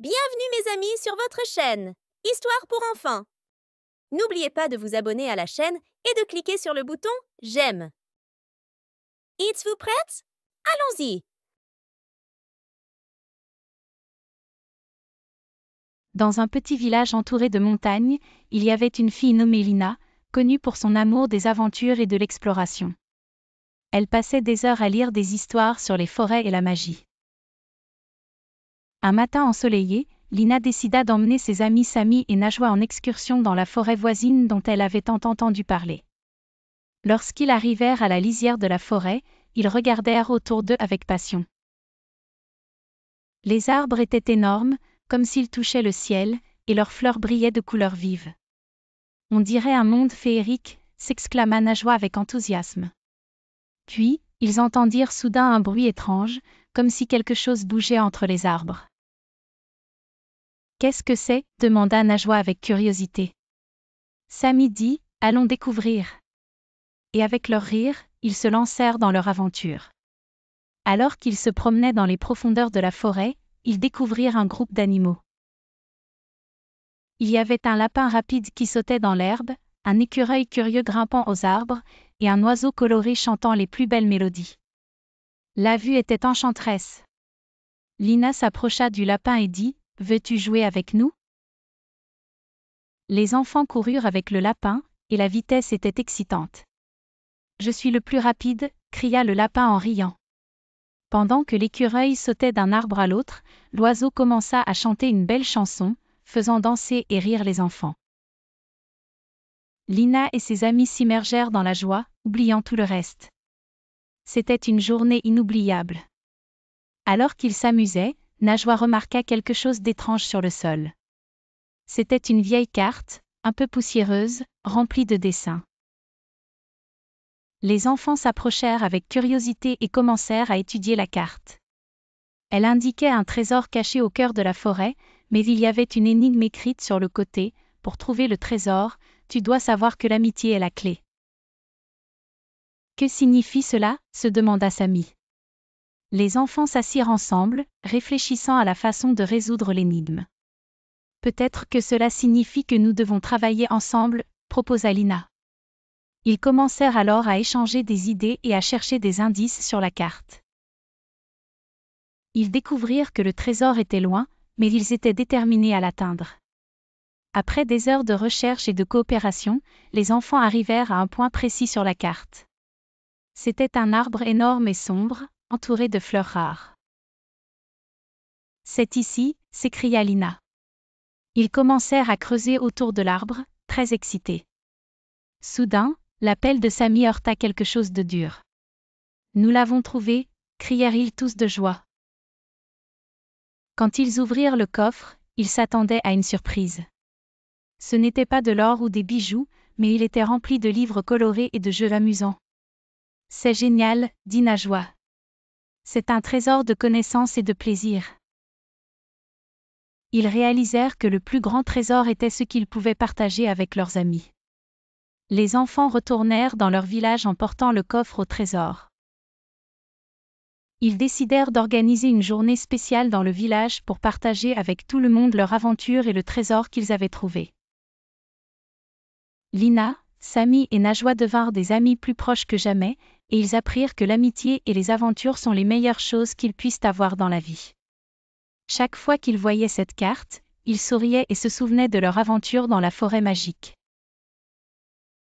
Bienvenue mes amis sur votre chaîne Histoire pour enfants. N'oubliez pas de vous abonner à la chaîne et de cliquer sur le bouton J'aime. Êtes-vous prête? Allons-y! Dans un petit village entouré de montagnes, il y avait une fille nommée Lina, connue pour son amour des aventures et de l'exploration. Elle passait des heures à lire des histoires sur les forêts et la magie. Un matin ensoleillé, Lina décida d'emmener ses amis Sami et Najwa en excursion dans la forêt voisine dont elle avait tant entendu parler. Lorsqu'ils arrivèrent à la lisière de la forêt, ils regardèrent autour d'eux avec passion. Les arbres étaient énormes, comme s'ils touchaient le ciel, et leurs fleurs brillaient de couleurs vives. On dirait un monde féerique, s'exclama Najwa avec enthousiasme. Puis, ils entendirent soudain un bruit étrange, comme si quelque chose bougeait entre les arbres. « Qu'est-ce que c'est » demanda Najwa avec curiosité. Sami dit, « Allons découvrir. » Et avec leur rire, ils se lancèrent dans leur aventure. Alors qu'ils se promenaient dans les profondeurs de la forêt, ils découvrirent un groupe d'animaux. Il y avait un lapin rapide qui sautait dans l'herbe, un écureuil curieux grimpant aux arbres, et un oiseau coloré chantant les plus belles mélodies. La vue était enchanteresse. Lina s'approcha du lapin et dit, « Veux-tu jouer avec nous ?» Les enfants coururent avec le lapin, et la vitesse était excitante. « Je suis le plus rapide » cria le lapin en riant. Pendant que l'écureuil sautait d'un arbre à l'autre, l'oiseau commença à chanter une belle chanson, faisant danser et rire les enfants. Lina et ses amis s'immergèrent dans la joie, oubliant tout le reste. C'était une journée inoubliable. Alors qu'ils s'amusaient, Najwa remarqua quelque chose d'étrange sur le sol. C'était une vieille carte, un peu poussiéreuse, remplie de dessins. Les enfants s'approchèrent avec curiosité et commencèrent à étudier la carte. Elle indiquait un trésor caché au cœur de la forêt, mais il y avait une énigme écrite sur le côté. Pour trouver le trésor, tu dois savoir que l'amitié est la clé. Que signifie cela ? Se demanda Sami. Les enfants s'assirent ensemble, réfléchissant à la façon de résoudre l'énigme. Peut-être que cela signifie que nous devons travailler ensemble, proposa Lina. Ils commencèrent alors à échanger des idées et à chercher des indices sur la carte. Ils découvrirent que le trésor était loin, mais ils étaient déterminés à l'atteindre. Après des heures de recherche et de coopération, les enfants arrivèrent à un point précis sur la carte. C'était un arbre énorme et sombre, entouré de fleurs rares. « C'est ici » s'écria Lina. Ils commencèrent à creuser autour de l'arbre, très excités. Soudain, la pelle de Sami heurta quelque chose de dur. « Nous l'avons trouvé » crièrent-ils tous de joie. Quand ils ouvrirent le coffre, ils s'attendaient à une surprise. Ce n'était pas de l'or ou des bijoux, mais il était rempli de livres colorés et de jeux amusants. « C'est génial » dit Najwa. « C'est un trésor de connaissances et de plaisir. » Ils réalisèrent que le plus grand trésor était ce qu'ils pouvaient partager avec leurs amis. Les enfants retournèrent dans leur village en portant le coffre au trésor. Ils décidèrent d'organiser une journée spéciale dans le village pour partager avec tout le monde leur aventure et le trésor qu'ils avaient trouvé. Lina, Sami et Najwa devinrent des amis plus proches que jamais, et ils apprirent que l'amitié et les aventures sont les meilleures choses qu'ils puissent avoir dans la vie. Chaque fois qu'ils voyaient cette carte, ils souriaient et se souvenaient de leur aventure dans la forêt magique.